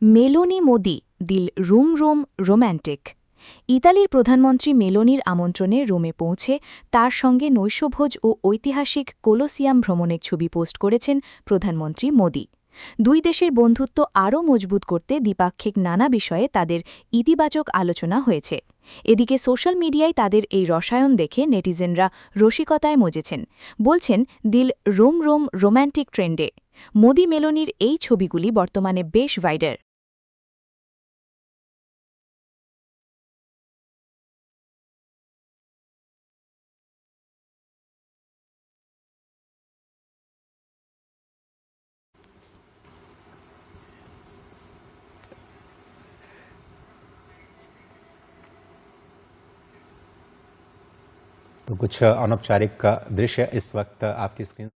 Meloni Modi দিল room Rome romantic. ইতালির প্রধানমন্ত্রী মেলোনির আমন্ত্রণে রোমে পৌঁছে তার সঙ্গে নৈশভোজ ও ঐতিহাসিক কোলোসিয়াম ভ্রমণের ছবি পোস্ট করেছেন প্রধানমন্ত্রী মোদি। দুই দেশের বন্ধুত্ব আরও মজবুত করতে দ্বিপাক্ষিক নানা বিষয়ে তাদের ইতিবাচক আলোচনা হয়েছে। এদিকে সোশ্যাল মিডিয়ায় তাদের এই রসায়ন দেখে নেটিজেনরা রসিকতায় মজেছেন, বলছেন দিল রোম রোম রোম্যান্টিক ট্রেন্ডে। মোদি মেলোনির এই ছবিগুলি বর্তমানে বেশ ভাইরাল। तो कुछ अनौपचारिक दृश्य इस वक्त आपकी स्क्रीन